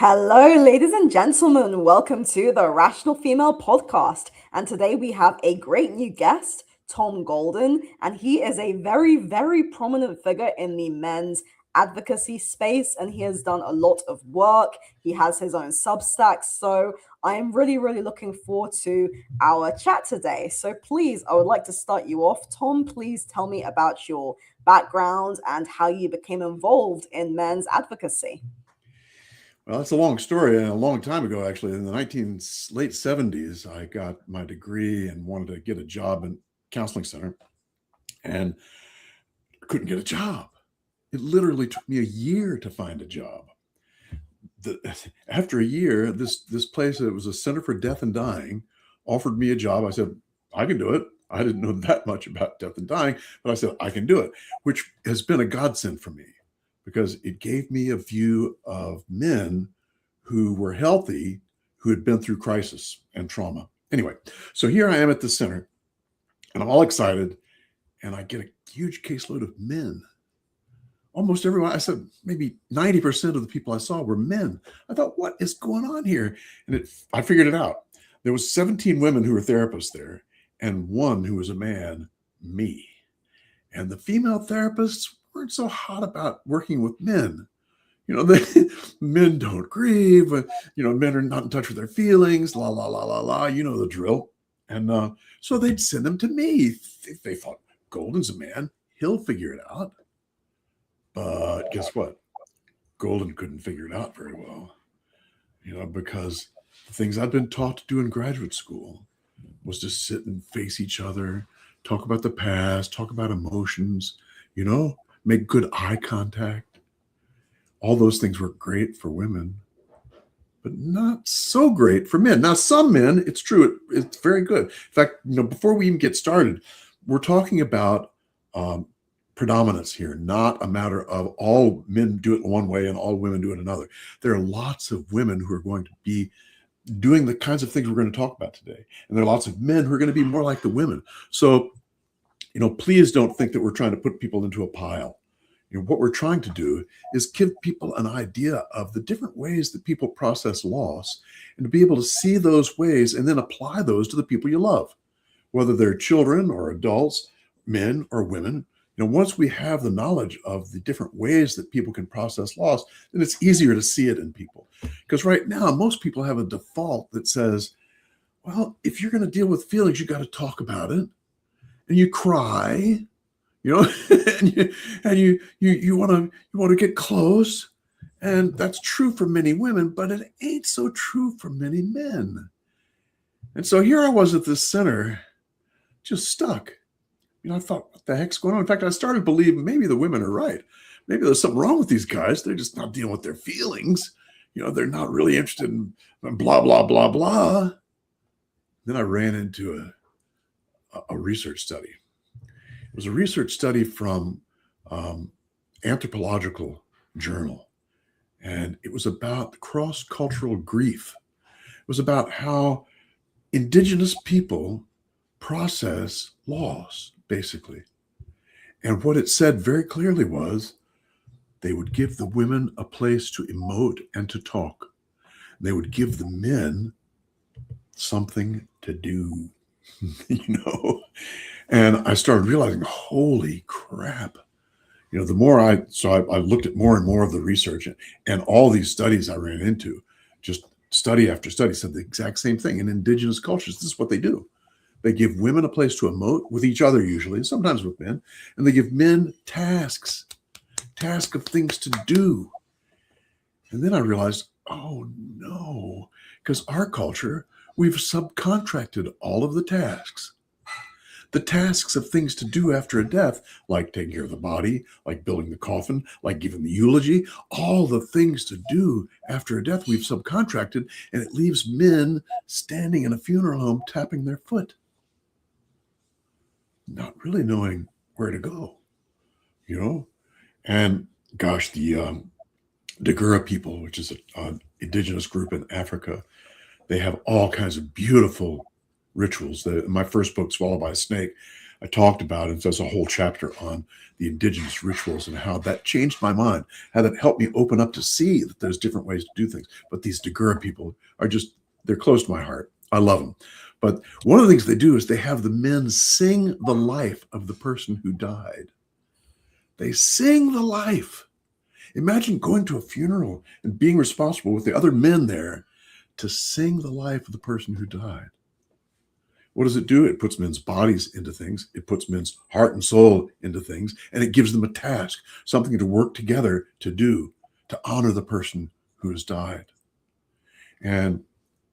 Hello, ladies and gentlemen. Welcome to the Rational Female Podcast. And today we have a great new guest, Tom Golden, and he is a very, very prominent figure in the men's advocacy space, and he has done a lot of work. He has his own Substack. So I am really, really looking forward to our chat today. So please, I would like to start you off. Tom, please tell me about your background and how you became involved in men's advocacy. Well, that's a long story. And a long time ago, actually, in the late 70s, I got my degree and wanted to get a job in counseling center and couldn't get a job. It literally took me a year to find a job. After a year, this place, it was a Center for Death and Dying, offered me a job. I said, I can do it. I didn't know that much about death and dying, but I said, I can do it, which has been a godsend for me because it gave me a view of men who were healthy, who had been through crisis and trauma. Anyway, so here I am at the center, and I'm all excited, and I get a huge caseload of men. Almost everyone, I said maybe 90% of the people I saw were men. I thought, what is going on here? And I figured it out. There was 17 women who were therapists there, and one who was a man, me. And the female therapists weren't so hot about working with men. Men don't grieve, but, men are not in touch with their feelings, la, la, la, la, la, you know the drill. And so they'd send them to me. They thought, Golden's a man. He'll figure it out. But guess what? Golden couldn't figure it out very well, because the things I'd been taught to do in graduate school was to sit and face each other, talk about the past, talk about emotions, make good eye contact. All those things were great for women, but not so great for men. Now, some men, it's true, it's very good. In fact, before we even get started, we're talking about predominance here, not a matter of all men do it one way and all women do it another. There are lots of women who are going to be doing the kinds of things we're going to talk about today. And there are lots of men who are going to be more like the women. So, please don't think that we're trying to put people into a pile. What we're trying to do is give people an idea of the different ways that people process loss and to be able to see those ways and then apply those to the people you love, whether they're children or adults, men or women. Once we have the knowledge of the different ways that people can process loss, then it's easier to see it in people. Because right now, most people have a default that says, well, if you're going to deal with feelings, you got to talk about it. And you cry, and you want to get close. And that's true for many women, but it ain't so true for many men. And so here I was at this center, just stuck. I thought, what the heck's going on? In fact, I started believing maybe the women are right. Maybe there's something wrong with these guys. They're just not dealing with their feelings. They're not really interested in blah, blah, blah, blah. Then I ran into a research study. It was a research study from Anthropological Journal, and it was about cross-cultural grief. It was about how indigenous people process loss, basically. And what it said very clearly was they would give the women a place to emote and to talk. They would give the men something to do, And I started realizing, holy crap. The more I looked at more and more of the research and all these studies I ran into, just study after study said the exact same thing. In indigenous cultures, this is what they do. They give women a place to emote with each other usually, and sometimes with men, and they give men tasks of things to do. And then I realized, oh no, because our culture, we've subcontracted all of the tasks. The tasks of things to do after a death, like taking care of the body, like building the coffin, like giving the eulogy, all the things to do after a death we've subcontracted, and it leaves men standing in a funeral home tapping their foot, not really knowing where to go, And gosh, the Dagura people, which is an indigenous group in Africa, they have all kinds of beautiful rituals. My first book, Swallowed by a Snake, I talked about it. There's a whole chapter on the indigenous rituals and how that changed my mind, how that helped me open up to see that there's different ways to do things. But these Dagura people are just, they're close to my heart. I love them. But one of the things they do is they have the men sing the life of the person who died. They sing the life. Imagine going to a funeral and being responsible with the other men there to sing the life of the person who died. What does it do? It puts men's bodies into things. It puts men's heart and soul into things, and it gives them a task, something to work together to do, to honor the person who has died. And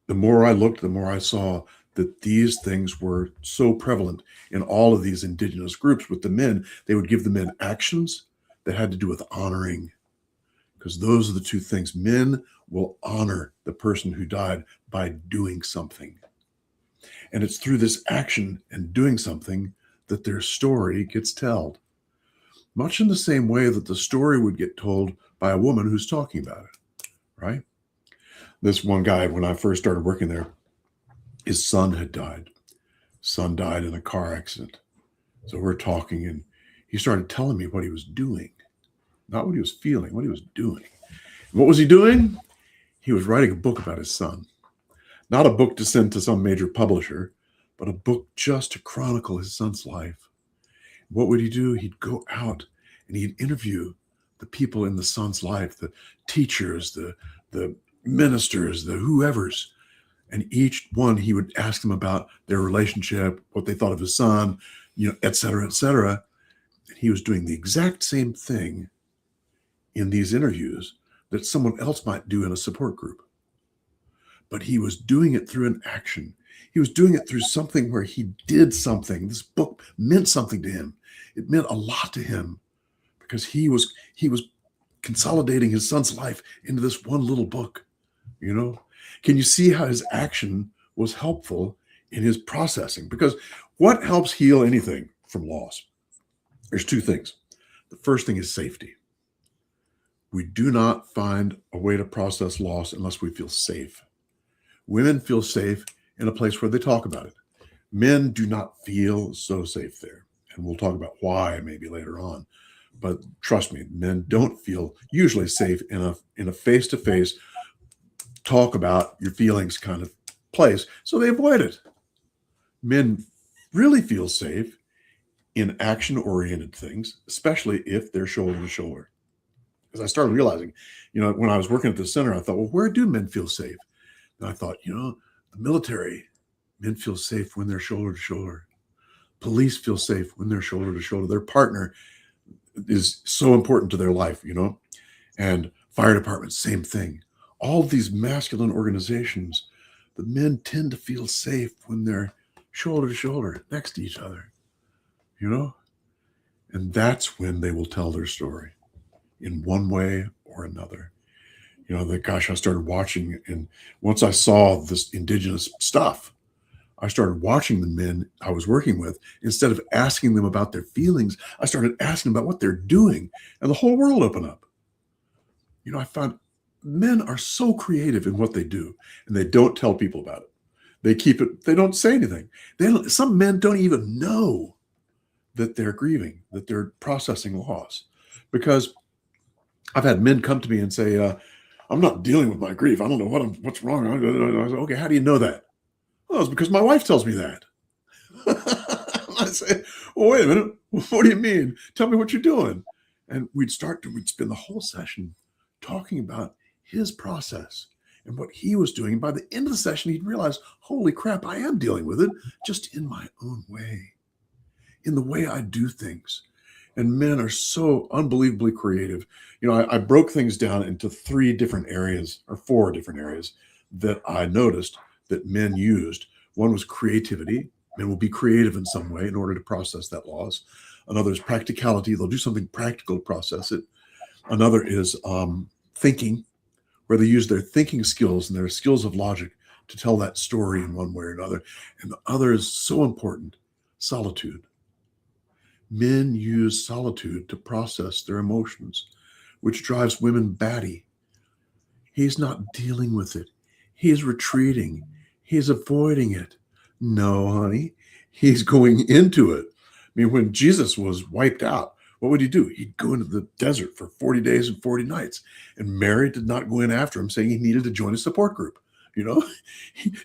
the more I looked, the more I saw that these things were so prevalent in all of these indigenous groups. With the men, they would give the men actions that had to do with honoring, because those are the two things. Men will honor the person who died by doing something. And it's through this action and doing something that their story gets told. Much in the same way that the story would get told by a woman who's talking about it, right? This one guy, when I first started working there, his son had died. Son died in a car accident. So we're talking, and he started telling me what he was doing, not what he was feeling, what he was doing. And what was he doing? He was writing a book about his son. Not a book to send to some major publisher, but a book just to chronicle his son's life. What would he do? He'd go out and he'd interview the people in the son's life, the teachers, the ministers, the whoever's. And each one, he would ask them about their relationship, what they thought of his son, et cetera, et cetera. And he was doing the exact same thing in these interviews that someone else might do in a support group. But he was doing it through an action. He was doing it through something where he did something. This book meant something to him. It meant a lot to him because he was consolidating his son's life into this one little book. Can you see how his action was helpful in his processing? Because what helps heal anything from loss? There's two things. The first thing is safety. We do not find a way to process loss unless we feel safe. Women feel safe in a place where they talk about it. Men do not feel so safe there. And we'll talk about why maybe later on. But trust me, men don't feel usually safe in a face-to-face talk about your feelings kind of place. So they avoid it. Men really feel safe in action-oriented things, especially if they're shoulder to shoulder. Because I started realizing, when I was working at the center, I thought, well, where do men feel safe? And I thought, the military, men feel safe when they're shoulder to shoulder. Police feel safe when they're shoulder to shoulder. Their partner is so important to their life, and fire departments, same thing. All of these masculine organizations, the men tend to feel safe when they're shoulder to shoulder next to each other, and that's when they will tell their story in one way or another. I started watching, and once I saw this indigenous stuff, I started watching the men I was working with. Instead of asking them about their feelings, I started asking about what they're doing, and the whole world opened up. I found men are so creative in what they do, and they don't tell people about it. They keep it, they don't say anything. Some men don't even know that they're grieving, that they're processing loss. Because I've had men come to me and say, I'm not dealing with my grief. I don't know what's wrong. I said, okay, how do you know that? Oh, it's because my wife tells me that. I say, well, wait a minute. What do you mean? Tell me what you're doing. And we'd spend the whole session talking about his process and what he was doing. And by the end of the session, he'd realize, holy crap, I am dealing with it just in my own way, in the way I do things. And men are so unbelievably creative. I broke things down into 4 different areas that I noticed that men used. One was creativity. Men will be creative in some way in order to process that loss. Another is practicality. They'll do something practical to process it. Another is thinking, where they use their thinking skills and their skills of logic to tell that story in one way or another. And the other is so important, solitude. Men use solitude to process their emotions, which drives women batty. He's not dealing with it. He's retreating. He's avoiding it. No, honey, he's going into it. mean, when Jesus was wiped out, what would he do? He'd go into the desert for 40 days and 40 nights. And Mary did not go in after him, saying he needed to join a support group. You know,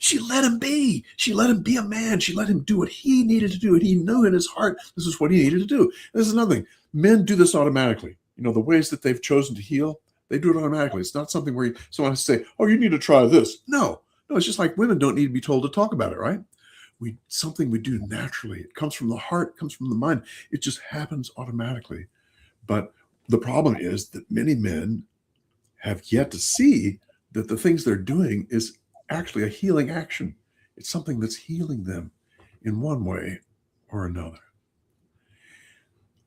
she let him be. She let him be a man. She let him do what he needed to do. And he knew in his heart this is what he needed to do. This is another thing. Men do this automatically. You know, the ways that they've chosen to heal, they do it automatically. It's not something where someone has to say, oh, you need to try this. No, it's just like women don't need to be told to talk about it, right? Something we do naturally. It comes from the heart, it comes from the mind. It just happens automatically. But the problem is that many men have yet to see that the things they're doing is actually a healing action. It's something that's healing them in one way or another.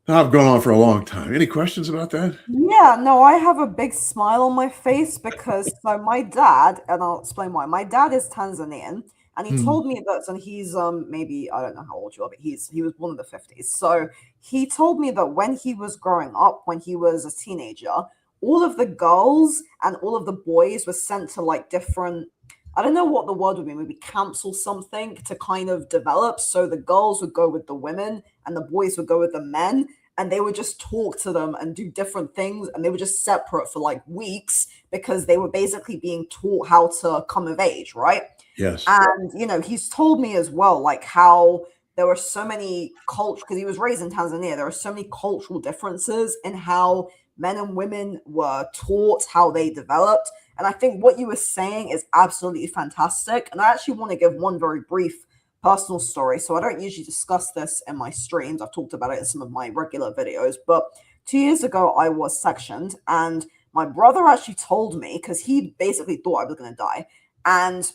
Now, I've gone on for a long time. Any questions about that? Yeah, no, I have a big smile on my face because so my dad, and I'll explain why. My dad is Tanzanian, and he told me that, and he's maybe I don't know how old you are, but he was born in the 50s. So he told me that when he was growing up, when he was a teenager, all of the girls and all of the boys were sent to like different, I don't know what the word would be, maybe camps or something to kind of develop. So the girls would go with the women and the boys would go with the men, and they would just talk to them and do different things. And they were just separate for like weeks because they were basically being taught how to come of age, right? Yes. And, you know, he's told me as well, like how there were so many culture, because he was raised in Tanzania, there are so many cultural differences in how men and women were taught, how they developed. And I think what you were saying is absolutely fantastic. And I actually want to give one very brief personal story. So I don't usually discuss this in my streams. I've talked about it in some of my regular videos. But 2 years ago, I was sectioned. And my brother actually told me, because he basically thought I was going to die. And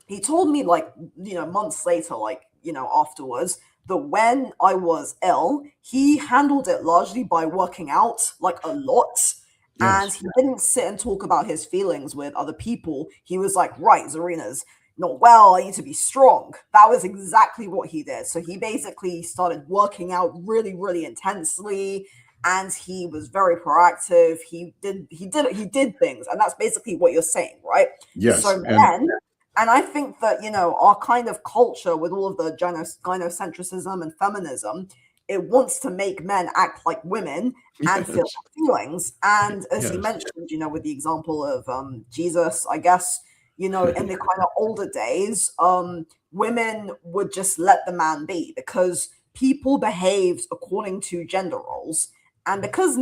he told me, like, you know, months later, like, you know, afterwards, that when I was ill, he handled it largely by working out, like, a lot. And he didn't sit and talk about his feelings with other people. He was like, right, Zarina's not well, I need to be strong. That was exactly what he did. So he basically started working out really, really intensely, and he was very proactive. He did things, and that's basically what you're saying, right? Yes. So then, and I think that, you know, our kind of culture with all of the gynocentrism and feminism, it wants to make men act like women and feel feelings. And as you mentioned, you know, with the example of Jesus, I guess, you know, in the kind of older days, women would just let the man be because people behaved according to gender roles. And because,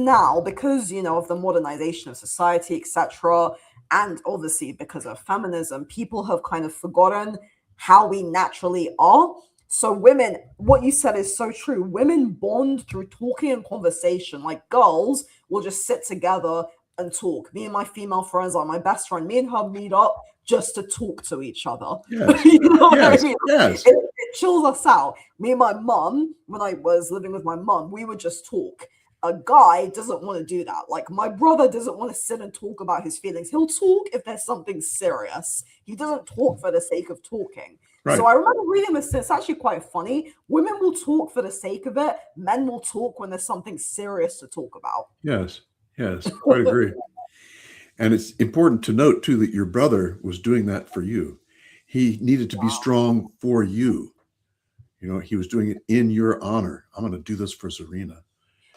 you know, of the modernization of society, etc., and obviously because of feminism, people have kind of forgotten how we naturally are. So women, what you said is so true. Women bond through talking and conversation. Like girls will just sit together and talk. Me and my female friends are my best friend. Me and her meet up just to talk to each other. Yes. You know what I mean? Yes. It chills us out. Me and my mum, when I was living with my mum, we would just talk. A guy doesn't want to do that. Like my brother doesn't want to sit and talk about his feelings. He'll talk if there's something serious. He doesn't talk for the sake of talking. Right. So I remember reading this. It's actually quite funny. Women will talk for the sake of it. Men will talk when there's something serious to talk about. Yes. Quite agree. And it's important to note too that your brother was doing that for you. He needed to be strong for you. You know, he was doing it in your honor. I'm going to do this for Zarina.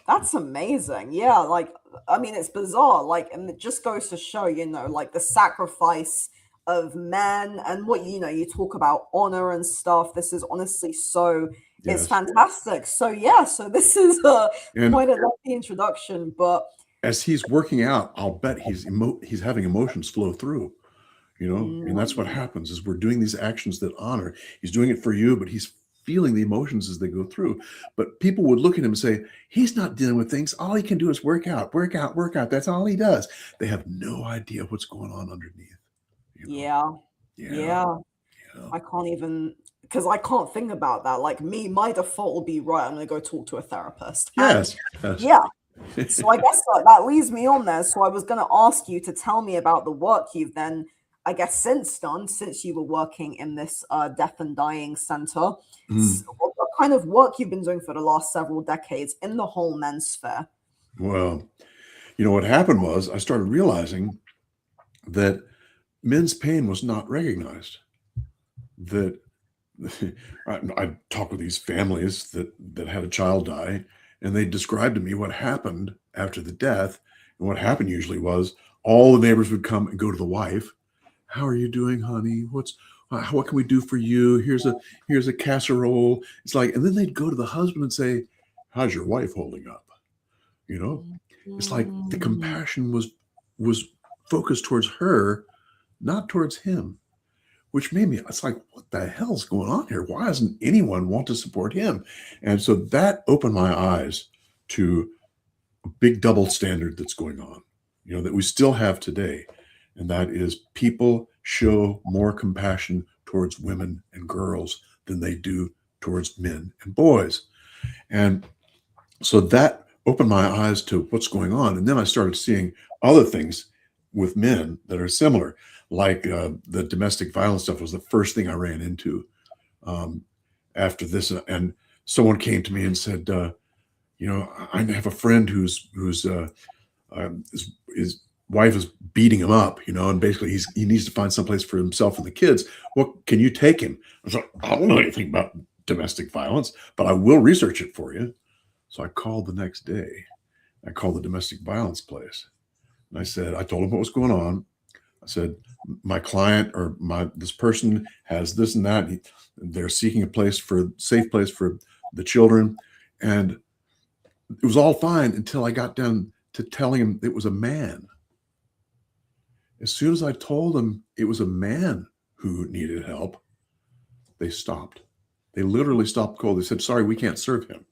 That's amazing. Yeah, like, I mean, it's bizarre. Like, and it just goes to show, you know, like the sacrifice of men and what, you know, you talk about honor and stuff. This is honestly so, it's fantastic. So, yeah, so this is quite a lengthy introduction, but as he's working out, I'll bet he's having emotions flow through, you know, and that's what happens is we're doing these actions that honor. He's doing it for you, but he's feeling the emotions as they go through. But people would look at him and say, he's not dealing with things. All he can do is work out. That's all he does. They have no idea what's going on underneath. You know? Yeah. I can't even, because I can't think about that. Like me, my default will be, right, I'm going to go talk to a therapist. Yes. Yeah. So I guess that leads me on there. So I was going to ask you to tell me about the work you've then, I guess, since you were working in this death and dying center. So what kind of work you've been doing for the last several decades in the whole men's sphere? Well, you know, what happened was I started realizing that men's pain was not recognized, that I talked with these families that had a child die, and they described to me what happened after the death. And what happened usually was all the neighbors would come and go to the wife. How are you doing, honey? What can we do for you? Here's a casserole. It's like, and then they'd go to the husband and say, how's your wife holding up? You know, it's like the Mm. compassion was focused towards her, not towards him, which made me, it's like, what the hell's going on here? Why doesn't anyone want to support him? And so that opened my eyes to a big double standard that's going on, that we still have today. And that is people show more compassion towards women and girls than they do towards men and boys. And so that opened my eyes to what's going on. And then I started seeing other things with men that are similar, like the domestic violence stuff was the first thing I ran into um, after this. And someone came to me and said, I have a friend his wife is beating him up, and basically he needs to find someplace for himself and the kids. Well, can you take him? I was like, I don't know anything about domestic violence, but I will research it for you. So I called the next day. I called the domestic violence place. And I told him what was going on. I said, my client or this person has this and that. They're seeking a safe place for the children. And it was all fine until I got down to telling him it was a man. As soon as I told them it was a man who needed help, they stopped. They literally stopped cold. They said, sorry, we can't serve him.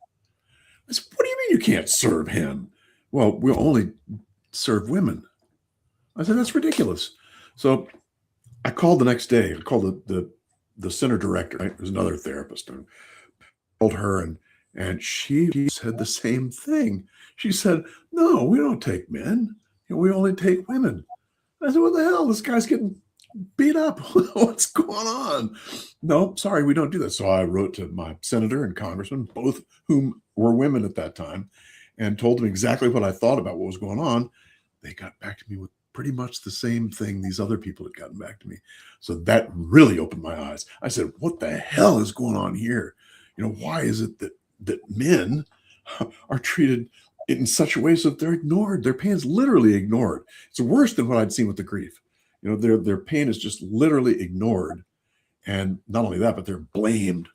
I said, what do you mean you can't serve him? Well, we'll only serve women. I said, that's ridiculous. So I called the next day. I called the center director. Right? There's another therapist. And called her, and she said the same thing. She said, no, we don't take men. We only take women. I said, what the hell? This guy's getting beat up. What's going on? No, sorry, we don't do that. So I wrote to my senator and congressman, both whom were women at that time, and told them exactly what I thought about what was going on. They got back to me with pretty much the same thing these other people had gotten back to me. So that really opened my eyes. I said, what the hell is going on here? Why is it that men are treated in such a way so that they're ignored? Their pain is literally ignored. It's worse than what I'd seen with the grief. Their pain is just literally ignored. And not only that, but they're blamed.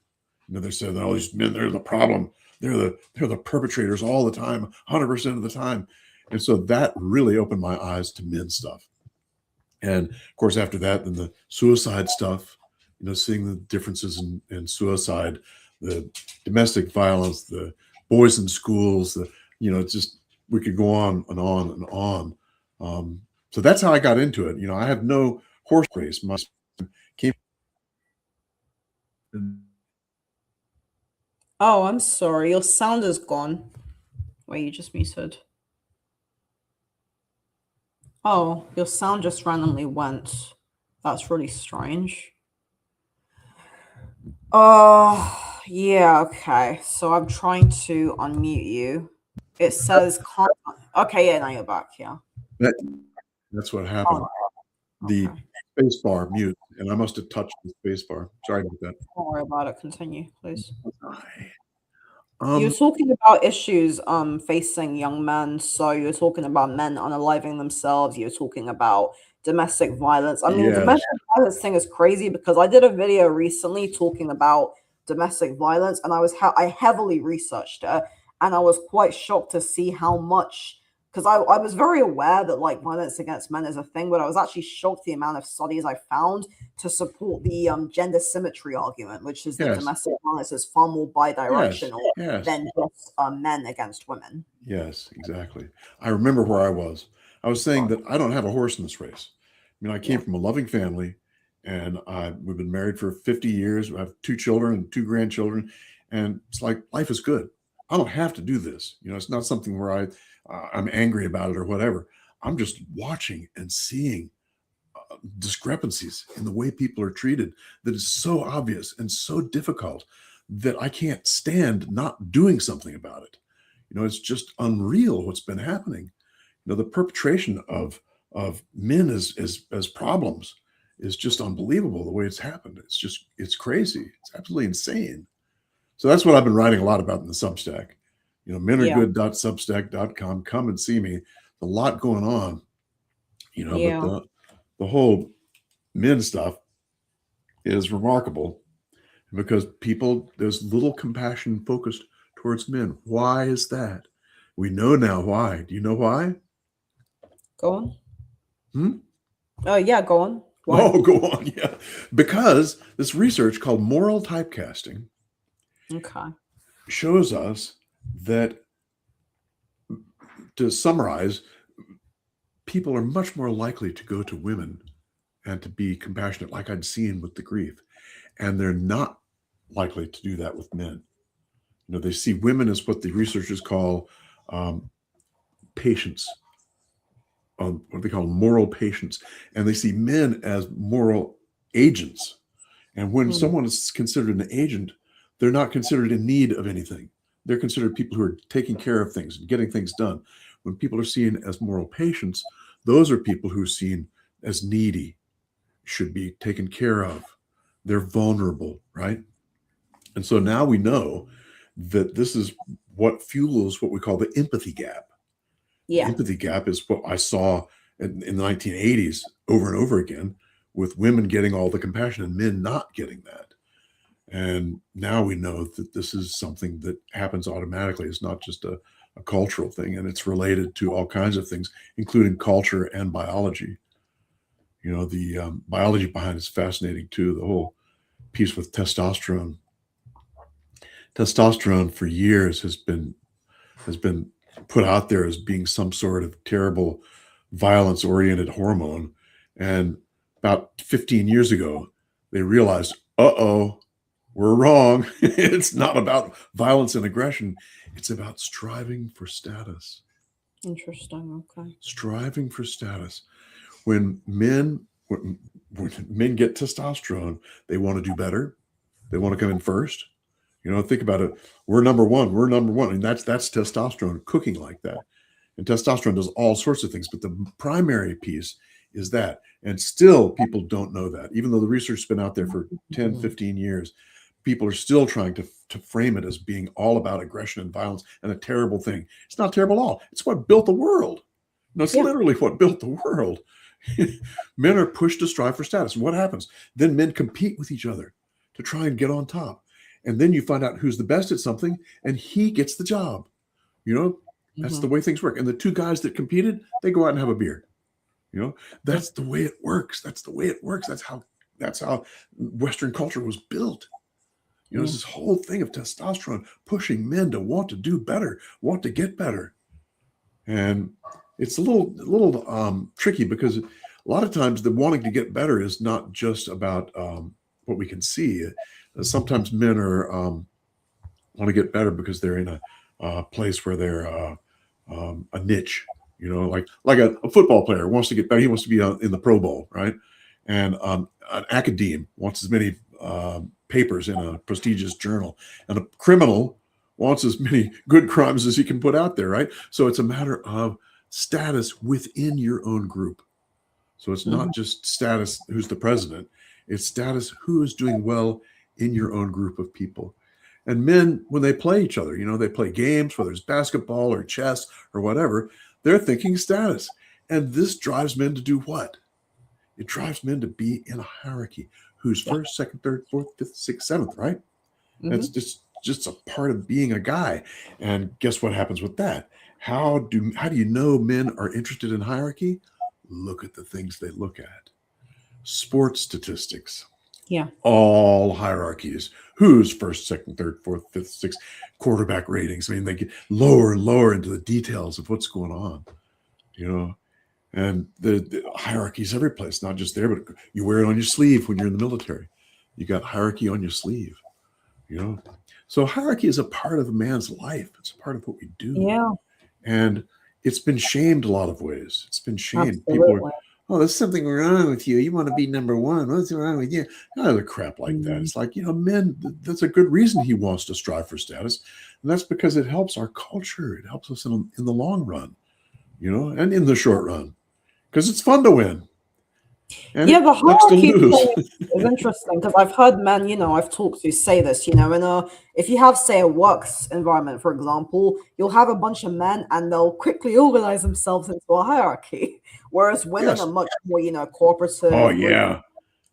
They said, oh, these men, they're the problem. They're the perpetrators all the time, 100% of the time. And so that really opened my eyes to men stuff. And of course, after that, then the suicide stuff, seeing the differences in suicide, the domestic violence, the boys in schools, it's just, we could go on and on and on. So that's how I got into it. I have no horse race. My came. Oh, I'm sorry. Your sound is gone. Wait, you just muted. Oh, your sound just randomly went. That's really strange. Yeah, okay. So I'm trying to unmute you. It says can't. Okay, yeah, now you're back. Yeah. That's what happened. The Okay. space bar mute, and I must have touched the space bar. Sorry about that. Don't worry about it. Continue, please. Um, You're talking about issues facing young men. So you're talking about men unaliving themselves. You're talking about domestic violence. I mean, yes, domestic violence thing is crazy because I did a video recently talking about domestic violence, and I heavily researched it, and I was quite shocked to see how much, because I was very aware that like violence against men is a thing, but I was actually shocked the amount of studies I found to support the gender symmetry argument, which is that yes, domestic violence is far more yes, bidirectional yes, than just men against women. yes, exactly. I remember where I was. I was saying that I don't have a horse in this race. I mean, I came Yeah. from a loving family, and we've been married for 50 years. I have 2 children and 2 grandchildren, and it's like life is good. I don't have to do this. It's not something where I'm angry about it or whatever. I'm just watching and seeing discrepancies in the way people are treated that is so obvious and so difficult that I can't stand not doing something about it. It's just unreal what's been happening. The perpetration of men as problems is just unbelievable the way it's happened. It's crazy. It's absolutely insane. So that's what I've been writing a lot about in the Substack. menaregood.substack.com. Come and see me. A lot going on, but the whole men stuff is remarkable because there's little compassion focused towards men. Why is that? We know now why. Do you know why? Go on. Oh, yeah, go on. Why? Oh, go on. Yeah. Because this research called moral typecasting shows us that, to summarize, people are much more likely to go to women and to be compassionate, like I'd seen with the grief. And they're not likely to do that with men. They see women as what the researchers call patients, what they call moral patients. And they see men as moral agents. And when someone is considered an agent, they're not considered in need of anything. They're considered people who are taking care of things and getting things done. When people are seen as moral patients, those are people who are seen as needy, should be taken care of. They're vulnerable, right? And so now we know that this is what fuels what we call the empathy gap. Yeah. The empathy gap is what I saw in the 1980s over and over again, with women getting all the compassion and men not getting that. And now we know that this is something that happens automatically. It's not just a cultural thing, and it's related to all kinds of things, including culture and biology. The biology behind it's fascinating too. The whole piece with testosterone. Testosterone for years has been put out there as being some sort of terrible violence-oriented hormone. And about 15 years ago, they realized, we're wrong. It's not about violence and aggression. It's about striving for status. Interesting. Okay. Striving for status. When men get testosterone, they want to do better. They want to come in first. Think about it. We're number one. And that's testosterone cooking like that. And testosterone does all sorts of things, but the primary piece is that. And still people don't know that. Even though the research has been out there for 10, 15 years, people are still trying to frame it as being all about aggression and violence and a terrible thing. It's not terrible at all. It's what built the world. It's literally what built the world. Men are pushed to strive for status. And what happens? Then men compete with each other to try and get on top. And then you find out who's the best at something, and he gets the job. That's the way things work. And the two guys that competed, they go out and have a beer. That's the way it works. That's the way it works. That's how Western culture was built. It's this whole thing of testosterone pushing men to want to do better, want to get better. And it's a little tricky, because a lot of times the wanting to get better is not just about what we can see. Sometimes men are want to get better because they're in a place where they're a niche. Like a football player wants to get better. He wants to be in the Pro Bowl, right? And an academe wants as many papers in a prestigious journal, and a criminal wants as many good crimes as he can put out there, right? So it's a matter of status within your own group. So it's not just status, who's the president. It's status, who is doing well in your own group of people. And men, when they play each other, they play games, whether it's basketball or chess or whatever, they're thinking status. And this drives men to do what? It drives men to be in a hierarchy. Who's first, second, third, fourth, fifth, sixth, seventh, right? That's just a part of being a guy. And guess what happens with that? How do you know men are interested in hierarchy? Look at the things they look at. Sports statistics. Yeah. All hierarchies. Who's first, second, third, fourth, fifth, sixth, quarterback ratings. I mean, they get lower and lower into the details of what's going on, and the hierarchies every place, not just there, but you wear it on your sleeve when you're in the military. You got hierarchy on your sleeve, So hierarchy is a part of a man's life. It's a part of what we do. Yeah. And it's been shamed a lot of ways. It's been shamed. Absolutely. People are, there's something wrong with you. You want to be number one. What's wrong with you? The crap like that. It's like, men, that's a good reason he wants to strive for status. And that's because it helps our culture. It helps us in the long run, and in the short run, because it's fun to win. And Yeah, the it still hierarchy lose. thing is interesting because I've heard men, I've talked to say this, if you have, say, a works environment, for example, you'll have a bunch of men and they'll quickly organize themselves into a hierarchy, whereas women are Yes. much more, Oh, cooperative. yeah.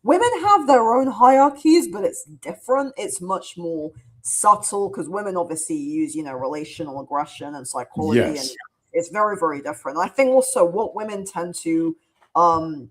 Women have their own hierarchies, but it's different. It's much more subtle because women obviously use, relational aggression and psychology, and Yes. it's very, very different. I think also what women tend to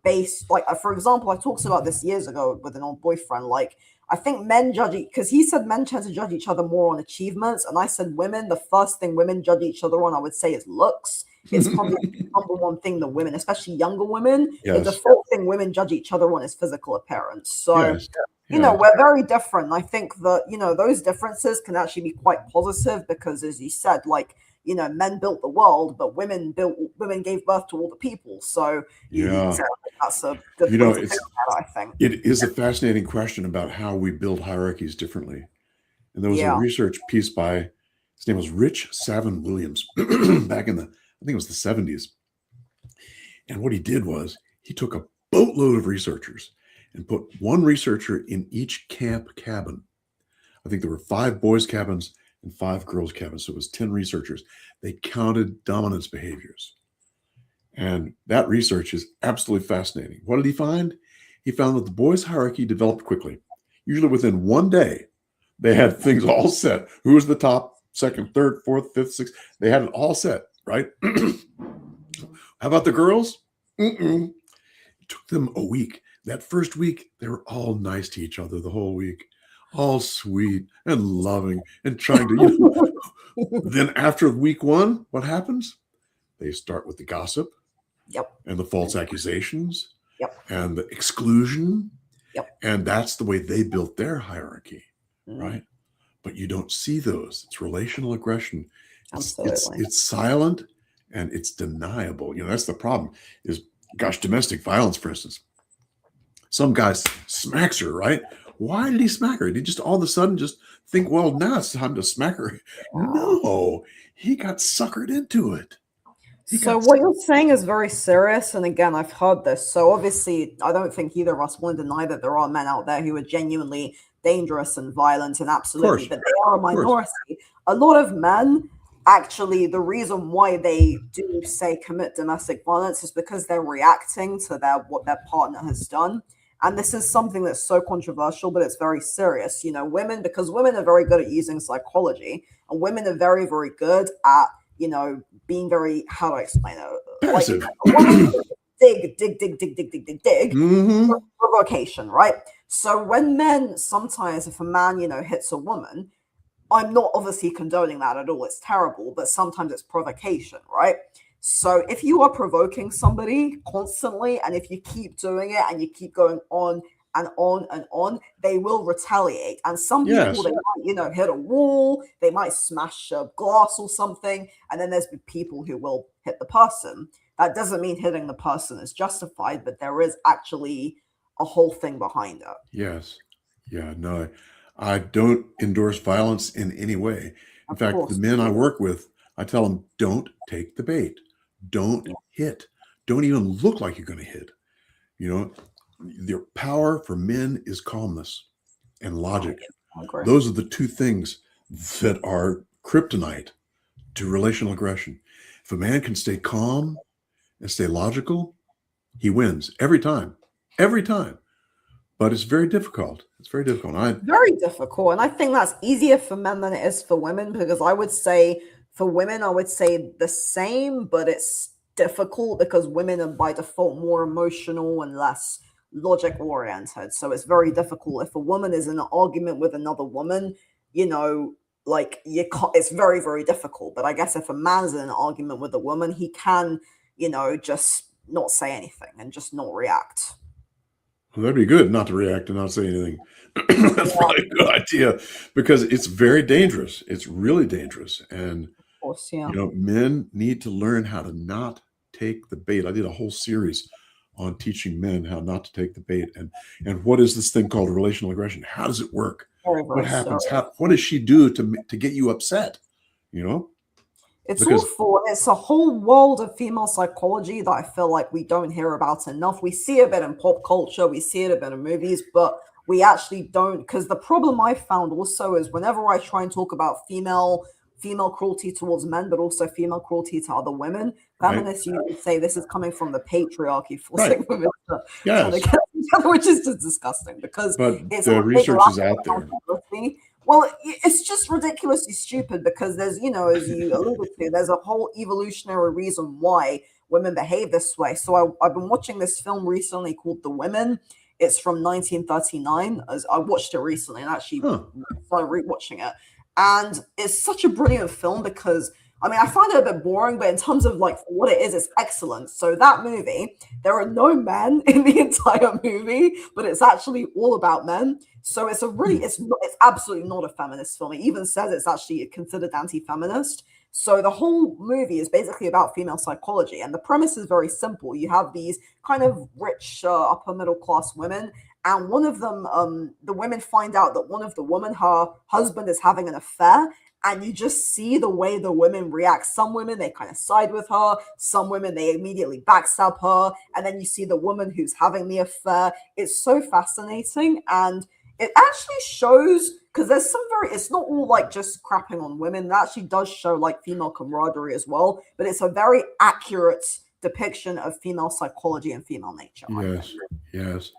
base, like, for example, I talked about this years ago with an old boyfriend. Like, I think men judge because he said men tend to judge each other more on achievements, and I said women, the first thing women judge each other on, I would say, is looks. It's probably number one thing that women, especially younger women, the Yes. default thing women judge each other on is physical appearance. So, Yes. Yeah. we're very different. I think that, those differences can actually be quite positive because, as you said, like, men built the world, but women gave birth to all the people. So, Yeah. that's a good You way know, to think about it, I think. it is a fascinating question about how we build hierarchies differently. And there was a Yeah. research piece by, his name was Rich Savin Williams, back in I think it was the 70s. And what he did was he took a boatload of researchers and put one researcher in each camp cabin. I think there were 5 boys' cabins and 5 girls' cabins. So it was 10 researchers. They counted dominance behaviors. And that research is absolutely fascinating. What did he find? He found that the boys' hierarchy developed quickly. Usually within one day, they had things all set. Who was the top, second, third, fourth, fifth, sixth? They had it all set, right? How about the girls? It took them a week. That first week, they were all nice to each other the whole week, all sweet and loving and trying to, Then after week 1, what happens? They start with the gossip. Yep. And the false accusations. Yep. And the exclusion. Yep. And that's the way they built their hierarchy, right? But you don't see those. It's relational aggression. Absolutely. It's silent and it's deniable. That's the problem is, domestic violence, for instance. Some guy smacks her, right? Why did he smack her? Did he just all of a sudden just think, well, now it's time to smack her? No, he got suckered into it. So what you're saying is very serious, and again, I've heard this. So obviously, I don't think either of us want to deny that there are men out there who are genuinely dangerous and violent, and absolutely, but they are a minority. A lot of men, actually, the reason why they do, say, commit domestic violence is because they're reacting to what their partner has done. And this is something that's so controversial, but it's very serious. Because women are very good at using psychology, and women are very, very good at being very, how do I explain it? Passive. Dig. Provocation, right? So when men, sometimes if a man, hits a woman, I'm not obviously condoning that at all. It's terrible, but sometimes it's provocation, right? So if you are provoking somebody constantly, and if you keep doing it and you keep going on and on and on, they will retaliate. And some people, they might, hit a wall, they might smash a glass or something, and then there's people who will hit the person. That doesn't mean hitting the person is justified, but there is actually a whole thing behind it. Yes. Yeah, no, I don't endorse violence in any way. In fact, the men I work with, I tell them, don't take the bait. Don't hit. Don't even look like you're going to hit. Their power for men is calmness and logic. Those are the 2 things that are kryptonite to relational aggression. If a man can stay calm and stay logical, he wins every time. Every time. But it's very difficult. It's very difficult. Very difficult. And I think that's easier for men than it is for women, because I would say for women, I would say the same, but it's difficult because women are by default more emotional and less logic oriented. So it's very difficult. If a woman is in an argument with another woman, it's very, very difficult. But I guess if a man's in an argument with a woman, he can, just not say anything and just not react. Well, that'd be good not to react and not say anything. That's probably a good idea because it's very dangerous. It's really dangerous. And, of course, yeah. Men need to learn how to not take the bait. I did a whole series on teaching men how not to take the bait. And what is this thing called relational aggression? How does it work? What happens? What does she do to get you upset? It's because awful. It's a whole world of female psychology that I feel like we don't hear about enough. We see a bit in pop culture, we see it a bit in movies, but we actually don't. Because the problem I found also is whenever I try and talk about female cruelty towards men, but also female cruelty to other women, right, feminists usually say this is coming from the patriarchy right, forcing women to kind of yes, get together, which is just disgusting because but it's a the big research lack is of out there. accountability. Well, it's just ridiculously stupid because there's, as you alluded to, there's a whole evolutionary reason why women behave this way. So I've been watching this film recently called The Women. It's from 1939. As I watched it recently and actually Huh. started rewatching it. And it's such a brilliant film because I mean, I find it a bit boring, but in terms of like what it is, it's excellent. So that movie, there are no men in the entire movie, but it's actually all about men. So it's a really, Hmm. it's absolutely not a feminist film. It even says it's actually considered anti-feminist. So the whole movie is basically about female psychology, and the premise is very simple. You have these kind of rich, upper middle class women, and one of them, the women find out that one of the women, her husband, is having an affair, and you just see the way the women react. Some women, they kind of side with her. Some women, they immediately backstab her. And then you see the woman who's having the affair. It's so fascinating. And it actually shows, because there's some very, it's not all like just crapping on women. It actually does show like female camaraderie as well. But it's a very accurate depiction of female psychology and female nature, I think. Yes, yes.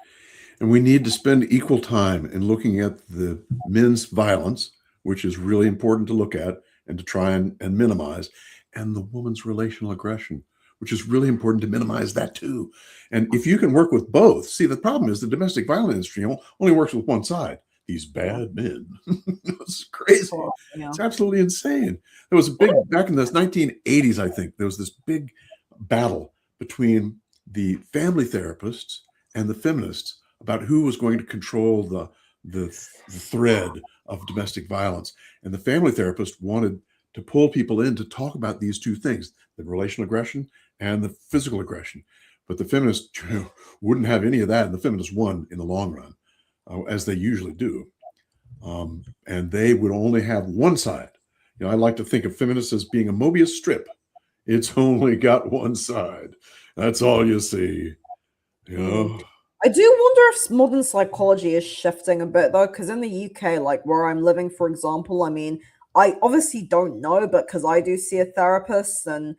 And we need to spend equal time in looking at the men's violence, which is really important to look at and to try and minimize, and the woman's relational aggression, which is really important to minimize that too. And if you can work with both, see, the problem is the domestic violence industry only works with one side. These bad men. It's crazy. So, yeah. It's absolutely insane. There was a big, back in the 1980s, I think, there was this big battle between the family therapists and the feminists about who was going to control the thread of domestic violence. And the family therapist wanted to pull people in to talk about these two things, the relational aggression and the physical aggression. But the feminists wouldn't have any of that. And the feminists won in the long run, as they usually do. And they would only have one side. I like to think of feminists as being a Mobius strip. It's only got one side. That's all you see. I do wonder if modern psychology is shifting a bit though, because in the UK, like where I'm living, for example, I mean, I obviously don't know, but because I do see a therapist, and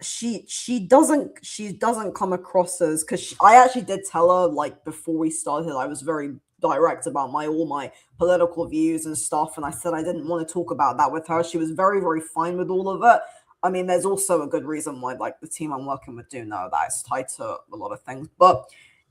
she doesn't come across as, because I actually did tell her like before we started, I was very direct about all my political views and stuff, and I said I didn't want to talk about that with her. She was very, very fine with all of it. I mean, there's also a good reason why like the team I'm working with do know that it's tied to a lot of things, but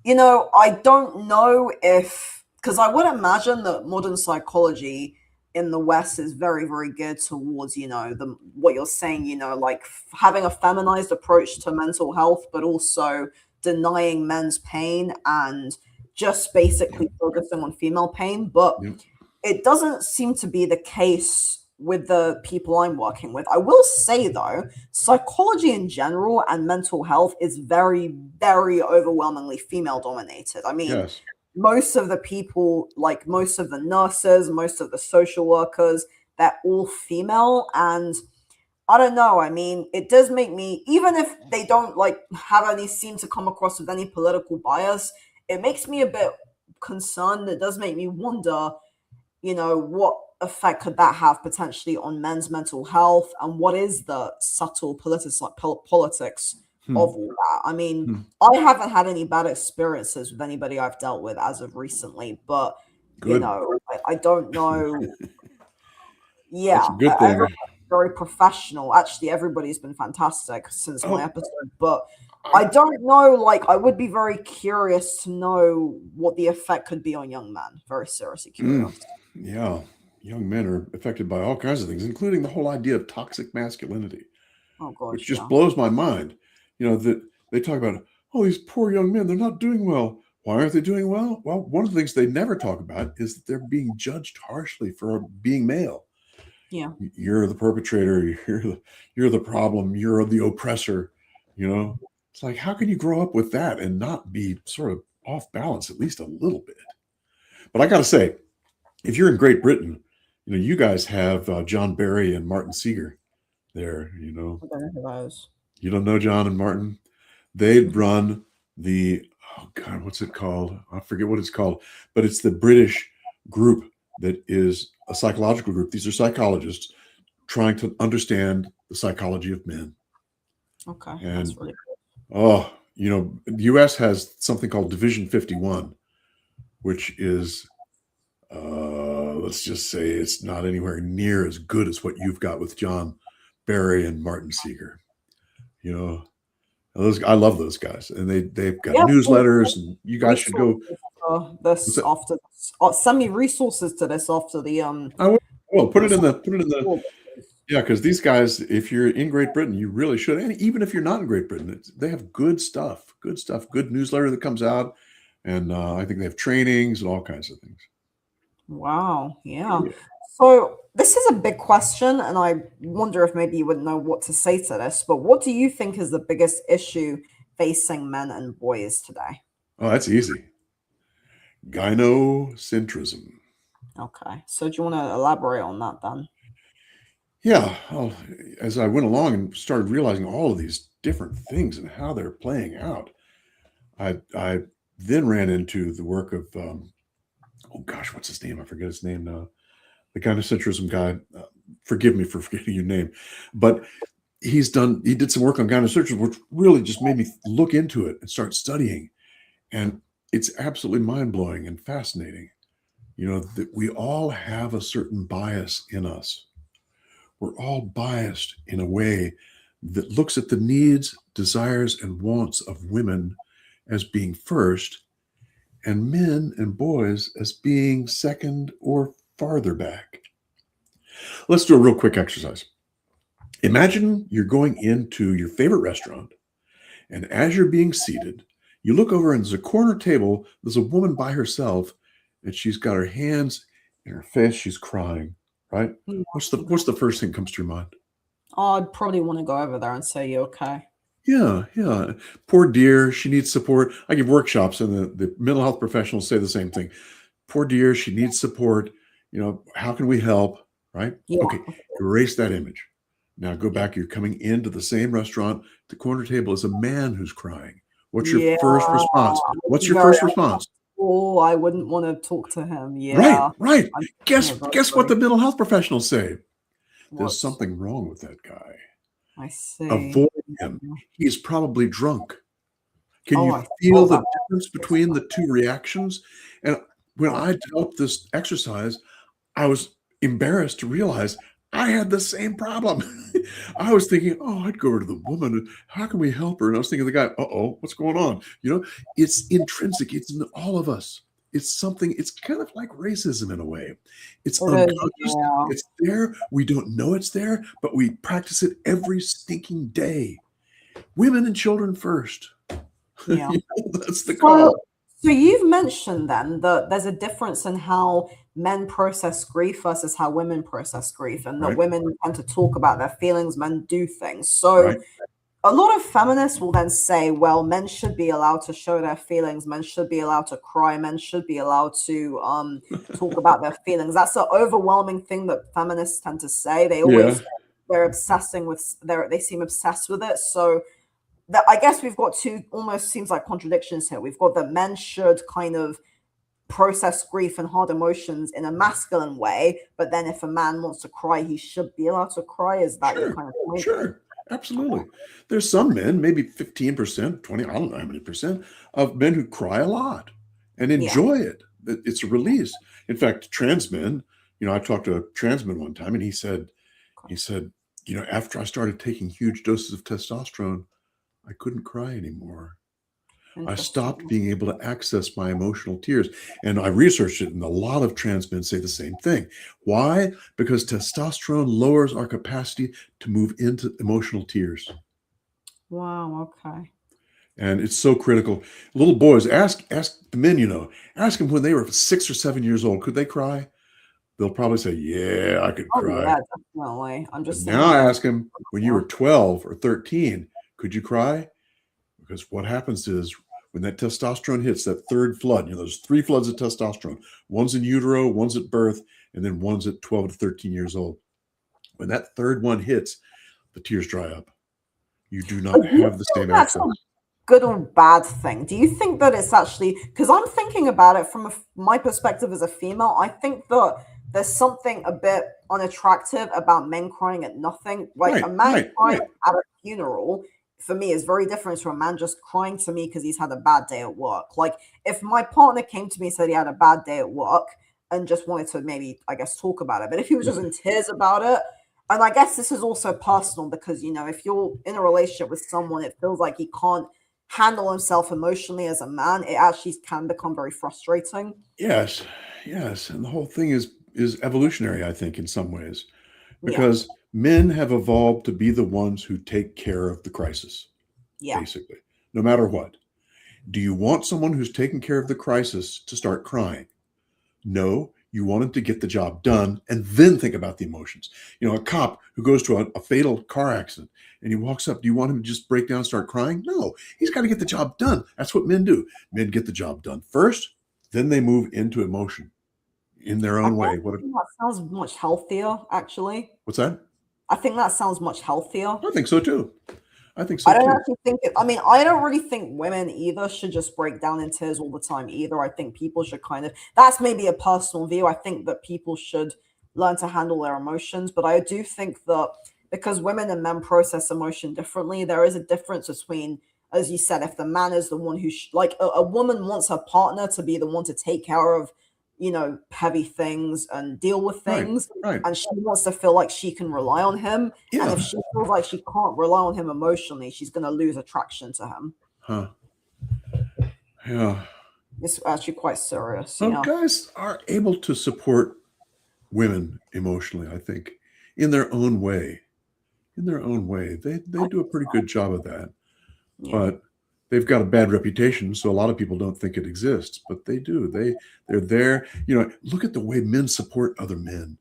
I don't know if, because I would imagine that modern psychology in the West is very, very good towards, the what you're saying, like having a feminized approach to mental health, but also denying men's pain and just basically focusing on female pain. But Yep. it doesn't seem to be the case with the people I'm working with. I will say though, psychology in general and mental health is very, very overwhelmingly female dominated. I mean, Yes. most of the people, like most of the nurses, most of the social workers, they're all female. And I don't know. I mean, it does make me, even if they don't like have any seem to come across with any political bias, it makes me a bit concerned. It does make me wonder, what effect could that have potentially on men's mental health, and what is the subtle politics Hmm. of all that? I mean, Hmm. I haven't had any bad experiences with anybody I've dealt with as of recently, but Good. I don't know. Yeah, That's a good thing. everyone's very professional. Actually, everybody's been fantastic since my Oh, episode, but I don't know. Like, I would be very curious to know what the effect could be on young men. Very seriously curious. yeah. Young men are affected by all kinds of things, including the whole idea of toxic masculinity, Oh God, which just yeah. blows my mind. That they talk about, oh, these poor young men, they're not doing well. Why aren't they doing well? Well, one of the things they never talk about is that they're being judged harshly for being male. Yeah. You're the perpetrator. You're the problem. You're the oppressor. It's like, how can you grow up with that and not be sort of off balance at least a little bit? But I got to say, if you're in Great Britain, you guys have John Barry and Martin Seeger. there, you know. I don't know who that is. You don't know John and Martin? They'd run the, oh God, what's it called? I forget what it's called, but it's the British group that is a psychological group. These are psychologists trying to understand the psychology of men. Okay, And that's really cool. oh, you know, the US has something called Division 51, which is, let's just say it's not anywhere near as good as what you've got with John Barry and Martin Seeger. You know, I love those guys, and they've got Yeah, newsletters, and you guys should go. resources for this after this. Send me resources to this after the I will put it in the the- yeah, because these guys, if you're in Great Britain, you really should, and even if you're not in Great Britain, they have good stuff, good newsletter that comes out, and I think they have trainings and all kinds of things. Wow, yeah. Yeah. So this is a big question, and I wonder if maybe you wouldn't know what to say to this, but what do you think is the biggest issue facing men and boys today? Oh, that's easy. Gynocentrism. Okay, so do you want to elaborate on that then? Yeah, as I went along and started realizing all of these different things and how they're playing out, I then ran into the work of oh gosh, what's his name? I forget his name now. The gynocentrism guy. Forgive me for forgetting your name, but he did some work on gynocentrism, which really just made me look into it and start studying, and it's absolutely mind blowing and fascinating. You know that we all have a certain bias in us. We're all biased in a way that looks at the needs, desires, and wants of women as being first, and men and boys as being second or farther back. Let's do a real quick exercise. Imagine you're going into your favorite restaurant, and as you're being seated, you look over and there's a corner table. There's a woman by herself, and she's got her hands in her face. She's crying, right? Yeah, What's the first thing that comes to your mind? Oh, I'd probably want to go over there and say, you okay? Yeah, yeah. Poor dear, she needs support. I give workshops, and the mental health professionals say the same thing. Poor dear, she needs support. You know, how can we help? Right? Yeah. Okay, erase that image. Now go back. You're coming into the same restaurant. The corner table is a man who's crying. What's your first response? What's your first response? Oh, I wouldn't want to talk to him. Yeah. Right, right. I'm Guess what the mental health professionals say? What? There's something wrong with that guy. I see. Avoid him. He's probably drunk. Can Oh, you I feel saw the difference between the two reactions? And when I developed this exercise, I was embarrassed to realize I had the same problem. I was thinking, oh, I'd go over to the woman. How can we help her? And I was thinking, the guy, uh-oh, what's going on? You know, it's intrinsic. It's in all of us. It's something, it's kind of like racism in a way. It's It is, unconscious. yeah. It's there. We don't know it's there, but we practice it every stinking day. Women and children first. Yeah. You know, that's the call. So you've mentioned then that there's a difference in how men process grief versus how women process grief, and that Right. women tend to talk about their feelings, men do things. So Right. a lot of feminists will then say, well, men should be allowed to show their feelings, men should be allowed to cry, men should be allowed to talk about their feelings. That's the overwhelming thing that feminists tend to say. They always they're obsessing with they seem obsessed with it. So that I guess we've got two almost seems like contradictions here. We've got that men should kind of process grief and hard emotions in a masculine way, but then if a man wants to cry, he should be allowed to cry. Is that your kind of point? Sure. Absolutely. There's some men, maybe 15%, 20, I don't know how many percent of men who cry a lot and enjoy it. It's a release. In fact, trans men, you know, I talked to a trans man one time and he said, you know, after I started taking huge doses of testosterone, I couldn't cry anymore. I stopped being able to access my emotional tears. And I researched it, and a lot of trans men say the same thing. Why? Because testosterone lowers our capacity to move into emotional tears. Wow, okay. And it's so critical. Little boys, ask the men, you know, ask them when they were 6 or 7 years old, could they cry? They'll probably say, yeah, I could cry. Yeah, definitely. I'm just now ask them when you were 12 or 13, could you cry? Because what happens is when that testosterone hits that third flood, you know, there's 3 floods of testosterone. One's in utero, one's at birth, and then one's at 12 to 13 years old. When that third one hits, the tears dry up. You do But not do you have the think same that's access. a good or bad thing? Do you think that it's actually, because I'm thinking about it from my perspective as a female, I think that there's something a bit unattractive about men crying at nothing. Like a Right, man right, crying right. at a funeral for me is very different from a man just crying to me because he's had a bad day at work. Like if my partner came to me and said he had a bad day at work and just wanted to maybe, I guess, talk about it, but if he was just in tears about it, and I guess this is also personal because, if you're in a relationship with someone, it feels like he can't handle himself emotionally as a man. It actually can become very frustrating. Yes, yes. And the whole thing is evolutionary, I think, in some ways, Yeah, because men have evolved to be the ones who take care of the crisis, yeah. basically, no matter what. Do you want someone who's taking care of the crisis to start crying? No, you want him to get the job done and then think about the emotions. A cop who goes to a fatal car accident and he walks up, do you want him to just break down and start crying? No, he's got to get the job done. That's what men do. Men get the job done first, then they move into emotion in their I own way. actually think that sounds much healthier, actually. What's that? I think that sounds much healthier. I think so too. I think I so don't too. actually think it. I mean, I don't really think women either should just break down in tears all the time either. I think people should kind of, that's maybe a personal view. I think that people should learn to handle their emotions. But I do think that because women and men process emotion differently, there is a difference between, as you said, if the man is the one who, like a woman wants her partner to be the one to take care of, heavy things and deal with Right, things. right. And she wants to feel like she can rely on him. And Yeah. if she feels like she can't rely on him emotionally, she's going to lose attraction to him. Huh. Yeah. It's actually quite serious. Well, Yeah. guys are able to support women emotionally, I think, in their own way. In their own way. They do a pretty good job of that. Yeah. But they've got a bad reputation, so a lot of people don't think it exists, but they do. They're there. Look at the way men support other men.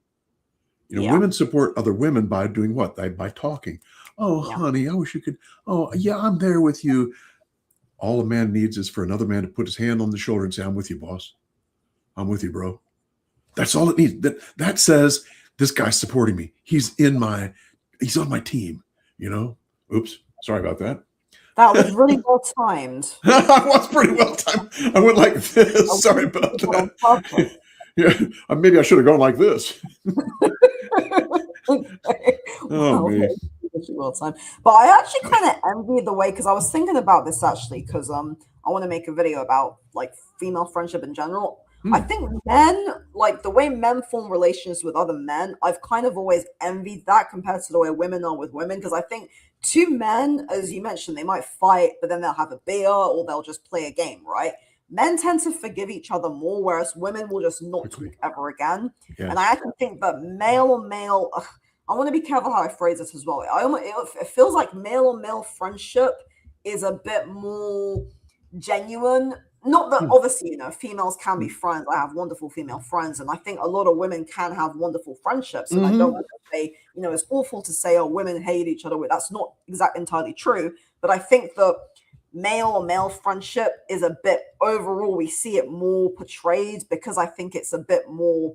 Yeah. Women support other women by doing what? By talking. Oh, Yeah. honey, I wish you could. Oh, yeah, I'm there with you. All a man needs is for another man to put his hand on the shoulder and say, I'm with you, boss. I'm with you, bro. That's all it needs. That says this guy's supporting me. He's on my team, Oops. Sorry about that. That was really well timed. I was pretty well timed. I went like this. Sorry about that. Yeah, maybe I should have gone like this. Okay. Oh, me. Well timed. But I actually kind of envy the way, because I was thinking about this actually, because I want to make a video about like female friendship in general. I think men, like the way men form relations with other men, I've kind of always envied that compared to the way women are with women. Because I think two men, as you mentioned, they might fight, but then they'll have a beer or they'll just play a game, right? Men tend to forgive each other more, whereas women will just not talk ever again. Yes. And I actually think that male on male, I want to be careful how I phrase this as well. It feels like male on male friendship is a bit more genuine. Not that obviously, females can be friends. I have wonderful female friends, and I think a lot of women can have wonderful friendships. And I don't want to say, it's awful to say, oh, women hate each other. That's not entirely true. But I think that male on male friendship is a bit overall, we see it more portrayed because I think it's a bit more.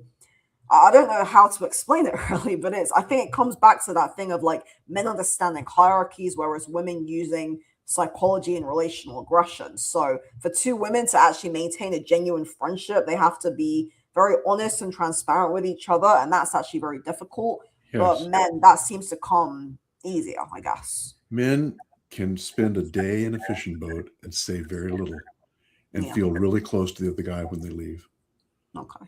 I don't know how to explain it really, but I think it comes back to that thing of like men understanding hierarchies, whereas women using psychology and relational aggression. So for two women to actually maintain a genuine friendship, they have to be very honest and transparent with each other. And that's actually very difficult. Yes. But men, that seems to come easier, I guess. Men can spend a day in a fishing boat and say very little and feel really close to the other guy when they leave. Okay.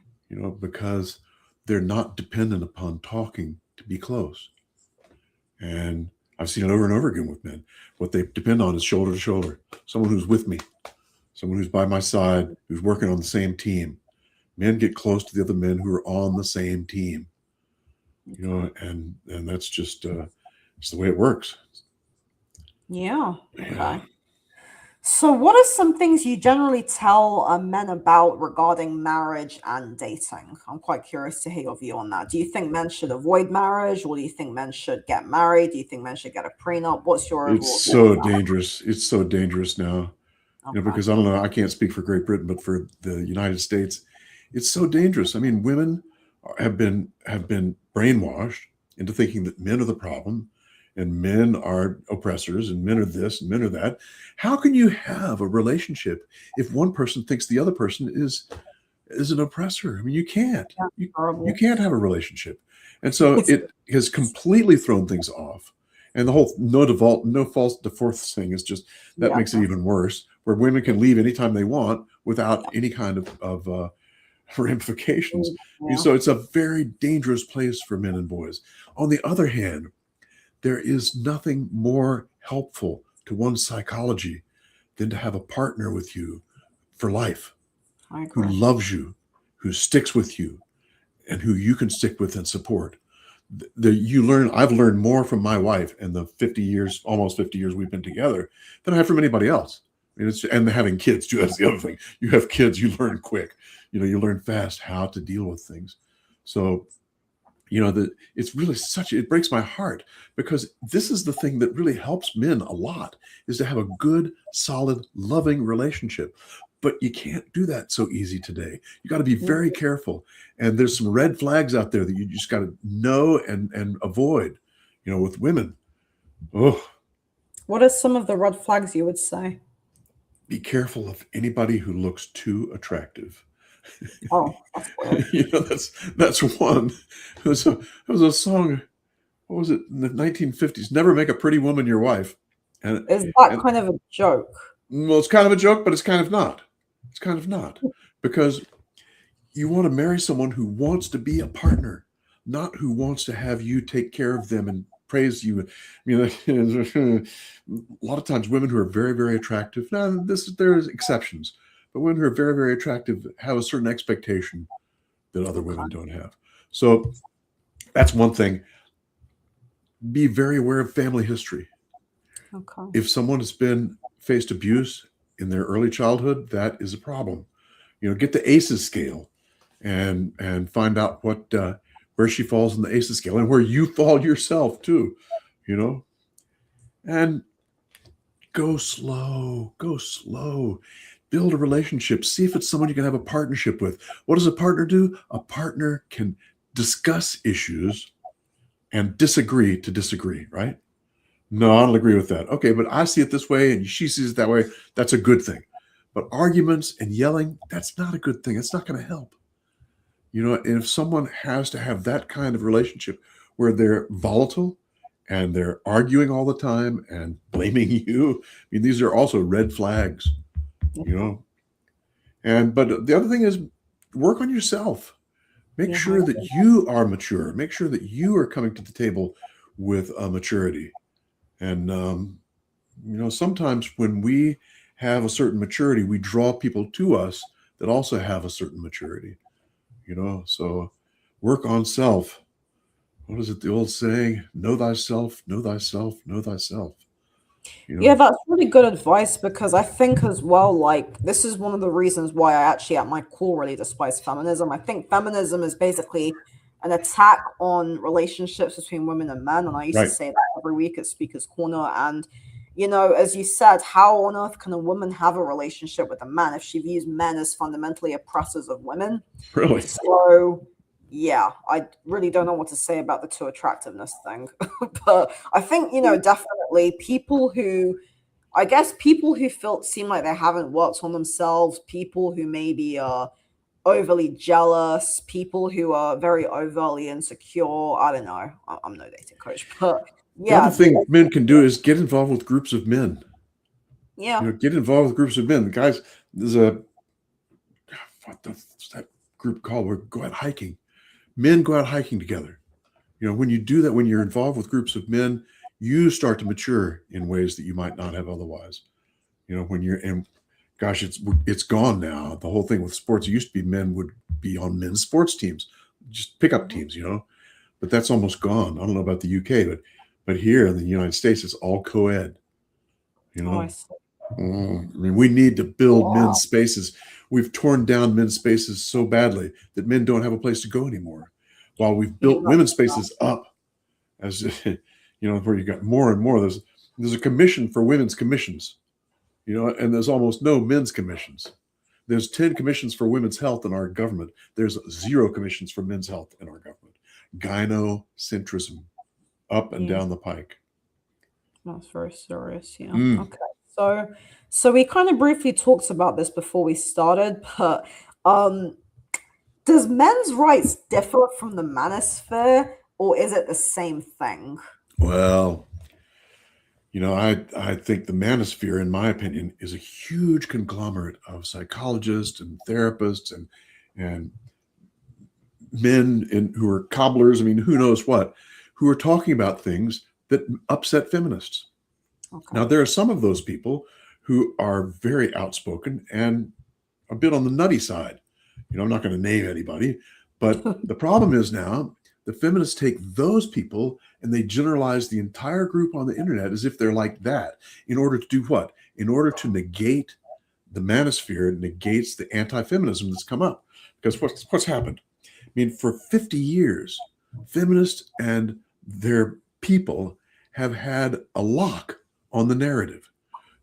Because they're not dependent upon talking to be close. And I've seen it over and over again with men. What they depend on is shoulder to shoulder, someone who's with me, someone who's by my side, who's working on the same team. Men get close to the other men who are on the same team, and that's just it's the way it works. Yeah. Okay. So what are some things you generally tell men about regarding marriage and dating? I'm quite curious to hear your view on that. Do you think men should avoid marriage, or do you think men should get married? Do you think men should get a prenup? What's your overall It's so dangerous. It's so dangerous now. Okay. Because I don't know, I can't speak for Great Britain, but for the United States, it's so dangerous. I mean, women have been brainwashed into thinking that men are the problem and men are oppressors and men are this and men are that. How can you have a relationship if one person thinks the other person is an oppressor? I mean, you can't. Yeah, You horrible. can't have a relationship. And so it has completely thrown things off. And the whole no false divorce thing is just, that Yeah, makes it even worse, where women can leave anytime they want without any kind of ramifications. yeah, So it's a very dangerous place for men and boys. On the other hand, there is nothing more helpful to one's psychology than to have a partner with you for life, I who agree. loves you, who sticks with you, and who you can stick with and support. I've learned more from my wife in the 50 years, almost 50 years we've been together, than I have from anybody else. I mean, and having kids too, that's the other thing. You have kids, you learn quick. You learn fast how to deal with things. So, it's really it breaks my heart, because this is the thing that really helps men a lot, is to have a good, solid, loving relationship. But you can't do that so easy today. You got to be very careful. And there's some red flags out there that you just got to know and avoid, with women. Oh, What are some of the red flags you would say? be careful of anybody who looks too attractive. Oh, that's weird. That's one. It was a song. What was it, in the 1950s? Never make a pretty woman your wife. And Is that and kind of a joke? well, it's kind of a joke, but it's kind of not. It's kind of not, because you want to marry someone who wants to be a partner, not who wants to have you take care of them and praise you. A lot of times women who are very, very attractive, now there's exceptions, but women who are very, very attractive have a certain expectation that other women don't have. So that's one thing. Be very aware of family history. Okay. If someone has been faced abuse in their early childhood, that is a problem. Get the ACEs scale and find out where she falls in the ACEs scale, and where you fall yourself too. And go slow, build a relationship, see if it's someone you can have a partnership with. What does a partner do? A partner can discuss issues and disagree to disagree, right? No, I don't agree with that. Okay, but I see it this way and she sees it that way. That's a good thing. But arguments and yelling, that's not a good thing. It's not going to help. And if someone has to have that kind of relationship where they're volatile and they're arguing all the time and blaming you, I mean, these are also red flags, you know. But the other thing is, work on yourself. Make sure that you are mature. Make sure that you are coming to the table with maturity. And sometimes when we have a certain maturity, we draw people to us that also have a certain maturity. So work on self. What is it, the old saying? Know thyself, know thyself, know thyself. Yeah, that's really good advice, because I think as well, like, this is one of the reasons why I actually, at my core, really despise feminism. I think feminism is basically an attack on relationships between women and men. And I used to Right. say that every week at Speaker's Corner. And, as you said, how on earth can a woman have a relationship with a man if she views men as fundamentally oppressors of women? Really? So, yeah, I really don't know what to say about the too attractiveness thing. But I think, definitely people who seem like they haven't worked on themselves, people who maybe are overly jealous, people who are very overly insecure. I don't know. I'm no dating coach, but The other yeah, thing men can do is get involved with groups of men. yeah, Get involved with groups of men. The guys, there's what's that group called? We go out hiking. Men go out hiking together. When you do that, when you're involved with groups of men, you start to mature in ways that you might not have otherwise. When you're in, gosh, it's gone now. The whole thing with sports, it used to be men would be on men's sports teams, just pickup teams, but that's almost gone. I don't know about the UK, but here in the United States, it's all co-ed. Oh, I see. I mean, we need to build men's spaces. We've torn down men's spaces so badly that men don't have a place to go anymore, while we've built women's spaces up, as where you got more and more. There's a commission for women's commissions, and there's almost no men's commissions. There's 10 commissions for women's health in our government. There's 0 commissions for men's health in our government. Gynocentrism, up and down the pike. That's very serious. Yeah. Mm. Okay. So we kind of briefly talked about this before we started, but um, does men's rights differ from the manosphere, or is it the same thing? Well, I think the manosphere, in my opinion, is a huge conglomerate of psychologists and therapists and who are cobblers. I mean, who knows what, who are talking about things that upset feminists. Okay. Now, there are some of those people who are very outspoken and a bit on the nutty side. I'm not going to name anybody, but the problem is now the feminists take those people and they generalize the entire group on the internet as if they're like that in order to do what? In order to negate the manosphere, negates the anti-feminism that's come up. Because what's happened? I mean, for 50 years, feminists and their people have had a lock on the narrative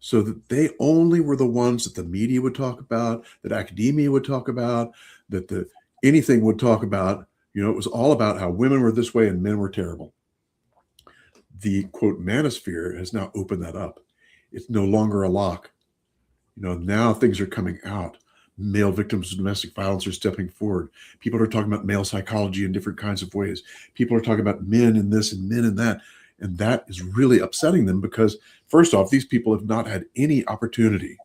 so that they only were the ones that the media would talk about, that academia would talk about, that anything would talk about. It was all about how women were this way and men were terrible. The quote manosphere has now opened that up. It's no longer a lock. Now things are coming out. Male victims of domestic violence are stepping forward. People are talking about male psychology in different kinds of ways. People are talking about men in this and men in that. And that is really upsetting them because, first off, these people have not had any opportunity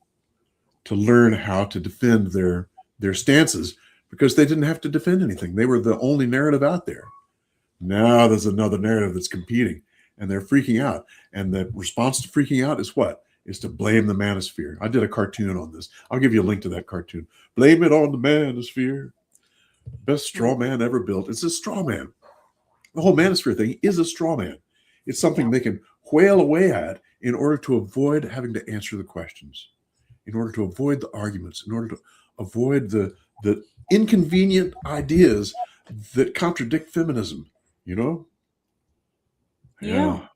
to learn how to defend their stances because they didn't have to defend anything. They were the only narrative out there. Now there's another narrative that's competing and they're freaking out. And the response to freaking out is what? Is to blame the manosphere. I did a cartoon on this. I'll give you a link to that cartoon. Blame it on the manosphere. Best straw man ever built. It's a straw man. The whole manosphere thing is a straw man. It's something they can whale away at in order to avoid having to answer the questions, in order to avoid the arguments, in order to avoid the inconvenient ideas that contradict feminism, Yeah. Yeah.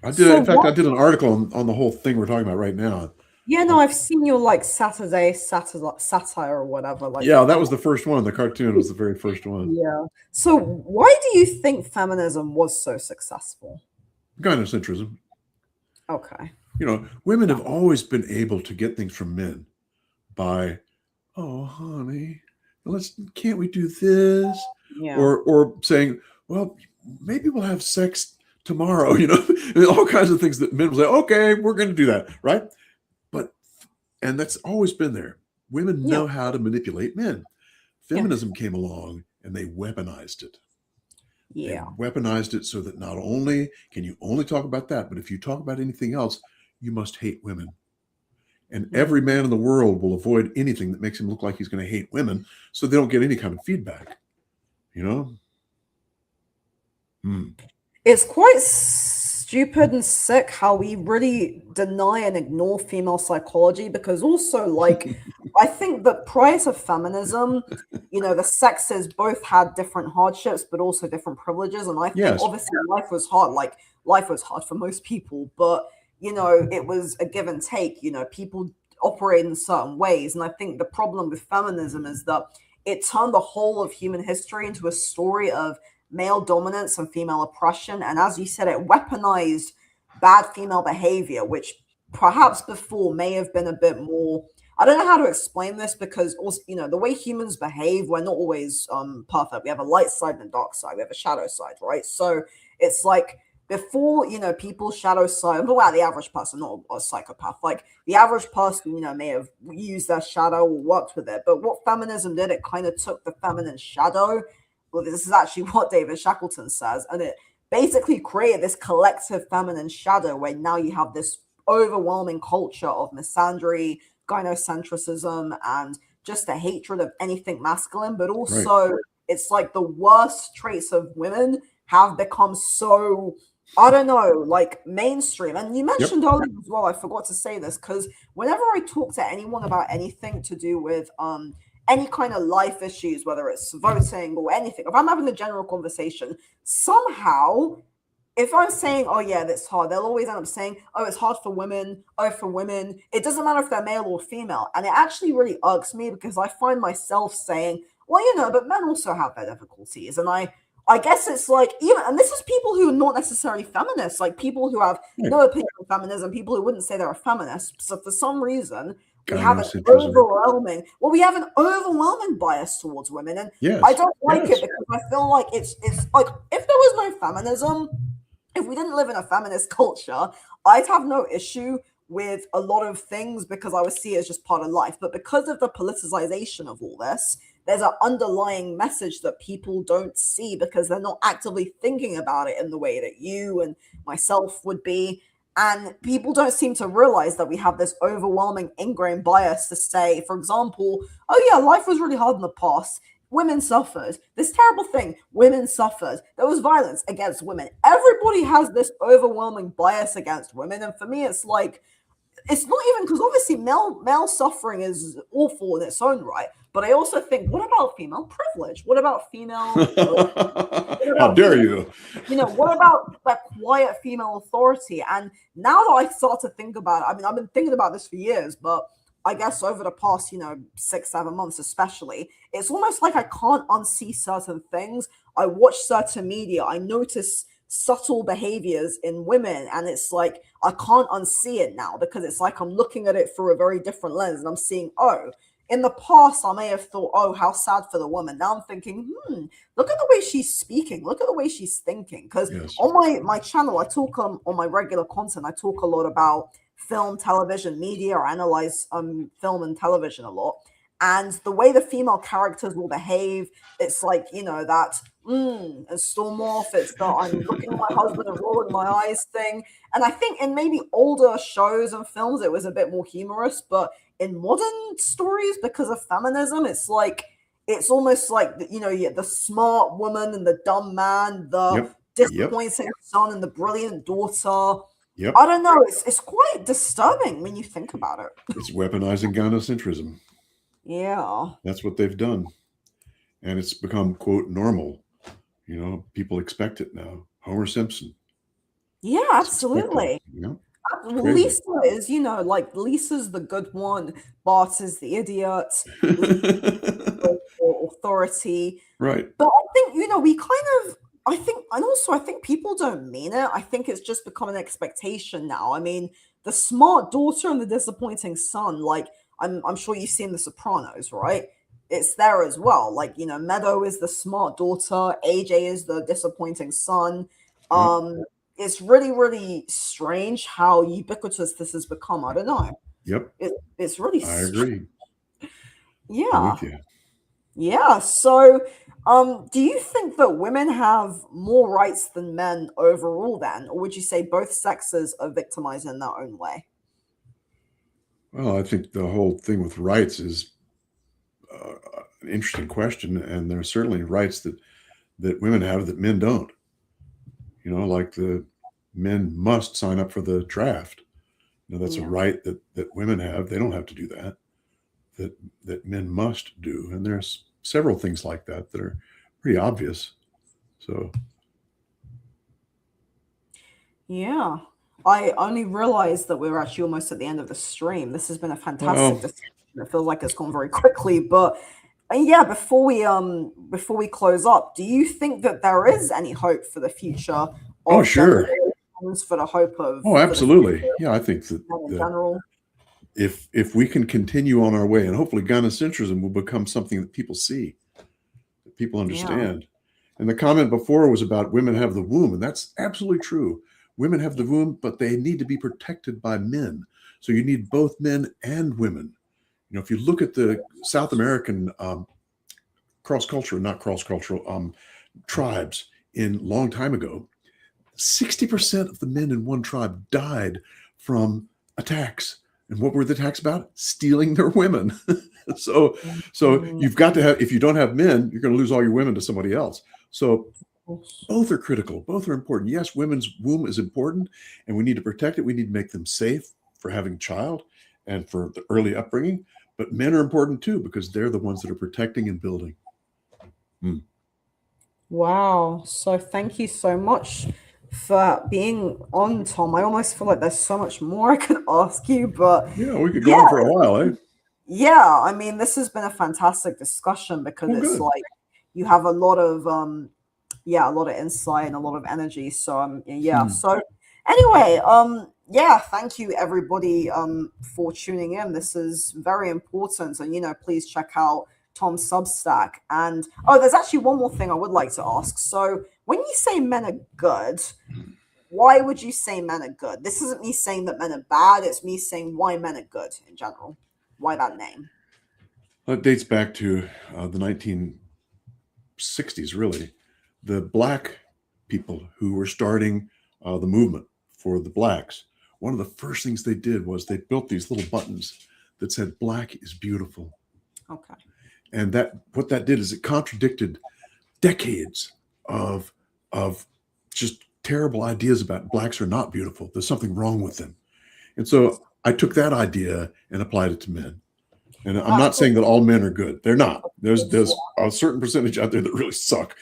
I did. So In fact, I what? did an article on the whole thing we're talking about right now. Yeah, no, I've seen your like Saturday satire or whatever. Like, Yeah, that was the first one. The cartoon was the very first one. yeah. So why do you think feminism was so successful? Gynocentrism. Okay. Women have always been able to get things from men by, oh, honey, can't we do this? Yeah. Or saying, well, maybe we'll have sex tomorrow, all kinds of things that men will say, okay, we're going to do that, right? And that's always been there. Women Yeah. know how to manipulate men. Yeah. Feminism came along and they weaponized it. They Yeah. weaponized it so that not only can you only talk about that, but if you talk about anything else, you must hate women. And every man in the world will avoid anything that makes him look like he's going to hate women so they don't get any kind of feedback. It's quite stupid and sick how we really deny and ignore female psychology because also like I think that prior to feminism, the sexes both had different hardships but also different privileges. And I think Yes. obviously life was hard. Like life was hard for most people, but it was a give and take. People operate in certain ways. And I think the problem with feminism is that it turned the whole of human history into a story of male dominance and female oppression. And as you said, it weaponized bad female behavior, which perhaps before may have been a bit more. I don't know how to explain this because also, the way humans behave, we're not always perfect. We have a light side and a dark side. We have a shadow side, right? So it's like before, people's shadow side, I'm talking about the average person, not a psychopath. Like the average person, may have used their shadow or worked with it. But what feminism did, it kind of took the feminine shadow. Well, this is actually what David Shackleton says, and it basically created this collective feminine shadow where now you have this overwhelming culture of misandry, gynocentrism, and just a hatred of anything masculine, but also it's like the worst traits of women have become so, I don't know, like mainstream. And you mentioned earlier as well, I forgot to say this, because whenever I talk to anyone about anything to do with any kind of life issues, whether it's voting or anything, if I'm having a general conversation, somehow, if I'm saying, oh yeah, that's hard, they'll always end up saying, oh, it's hard for women, oh, for women. It doesn't matter if they're male or female. And it actually really irks me because I find myself saying, well, but men also have their difficulties. And I I guess it's like, even, and this is people who are not necessarily feminists, like people who have Right. no opinion on feminism, people who wouldn't say they're a feminist. So for some reason, we have an Gynocentrism. overwhelming bias towards women, and Yes. I don't like Yes. it because I feel like it's like, if there was no feminism, if we didn't live in a feminist culture, I'd have no issue with a lot of things because I would see it as just part of life. But because of the politicization of all this, there's an underlying message that people don't see because they're not actively thinking about it in the way that you and myself would be. And people don't seem to realize that we have this overwhelming ingrained bias to say, for example, oh yeah, life was really hard in the past. Women suffered. This terrible thing, women suffered. There was violence against women. Everybody has this overwhelming bias against women. And for me, it's like, it's not even, because obviously male suffering is awful in its own right. But I also think, what about female privilege? What about female? How dare you? What about that quiet female authority? And now that I start to think about it, I mean, I've been thinking about this for years, but I guess over the past, 6-7 months especially, it's almost like I can't unsee certain things. I watch certain media, I notice subtle behaviors in women, and it's like I can't unsee it now because it's like I'm looking at it through a very different lens, and I'm seeing, oh, in the past I may have thought, oh, how sad for the woman. Now I'm thinking, look at the way she's speaking, look at the way she's thinking. Because Yes. on my channel, I talk on my regular content, I talk a lot about film, television, media. I analyze film and television a lot. And the way the female characters will behave, it's like, that and storm off. It's the I'm looking at my husband and rolling my eyes thing. And I think in maybe older shows and films, it was a bit more humorous. But in modern stories, because of feminism, it's like, it's almost like, the smart woman and the dumb man, the Yep. disappointing son and the brilliant daughter. Yep. I don't know. It's quite disturbing when you think about it. It's weaponizing gynocentrism. Yeah. That's what they've done. And it's become, quote, normal. People expect it now. Homer Simpson. Yeah, absolutely. Yeah. Lisa is, like Lisa's the good one. Bart is the idiot. Authority. Right. But I think, I think people don't mean it. I think it's just become an expectation now. I mean, the smart daughter and the disappointing son, like, I'm sure you've seen The Sopranos, right? It's there as well. Like, Meadow is the smart daughter, AJ is the disappointing son. It's really, really strange how ubiquitous this has become. I don't know. Yep. It's really I agree. Yeah. I'm with you. Yeah. So, do you think that women have more rights than men overall then? Or would you say both sexes are victimized in their own way? Well, I think the whole thing with rights is an interesting question. And there are certainly rights that women have that men don't. Like the men must sign up for the draft. That's a right that women have. They don't have to do that. That men must do. And there's several things like that are pretty obvious. So. Yeah. I only realized that we're actually almost at the end of the stream. This has been a fantastic discussion. It feels like it's gone very quickly, but yeah, before we close up, do you think that there is any hope for the future? Oh, sure. For the hope of. Oh, absolutely. Yeah, I think that in general. If we can continue on our way, and hopefully gynocentrism will become something that people see, that people understand. Yeah. And the comment before was about women have the womb, and that's absolutely true. Women have the womb, but they need to be protected by men. So you need both men and women. If you look at the South American cross-cultural tribes in long time ago, 60% of the men in one tribe died from attacks. And what were the attacks about? Stealing their women. So you've got to have, if you don't have men, you're going to lose all your women to somebody else. So both are critical. Both are important. Yes, women's womb is important, and we need to protect it. We need to make them safe for having a child and for the early upbringing. But men are important too, because they're the ones that are protecting and building. Wow. So thank you so much for being on, Tom. I almost feel like there's so much more I could ask you, but yeah, we could go on for a while, eh? Yeah, I mean, this has been a fantastic discussion because it's like you have a lot of yeah, a lot of insight and a lot of energy. So yeah. Hmm. So anyway, yeah, thank you everybody for tuning in. This is very important, and please check out Tom's Substack. And oh, there's actually one more thing I would like to ask. So when you say men are good, why would you say men are good? This isn't me saying that men are bad. It's me saying why men are good in general. Why that name? It dates back to the 1960s, really. The black people who were starting the movement for the blacks, one of the first things they did was they built these little buttons that said "Black is beautiful," Okay. and what that did is it contradicted decades of just terrible ideas about blacks are not beautiful. There's something wrong with them, and so I took that idea and applied it to men. And I'm not saying that all men are good. They're not. There's a certain percentage out there that really suck.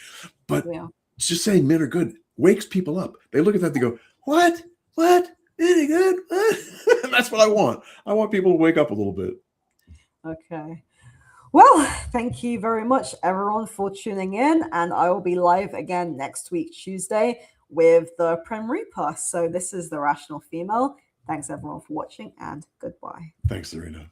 But Yeah. just saying men are good wakes people up. They look at that, they go, "What? What? Any good?" What? And that's what I want. I want people to wake up a little bit. Okay. Well, thank you very much, everyone, for tuning in. And I will be live again next week, Tuesday, with the Prim Reaper. So this is The Rational Female. Thanks, everyone, for watching, and goodbye. Thanks, Serena.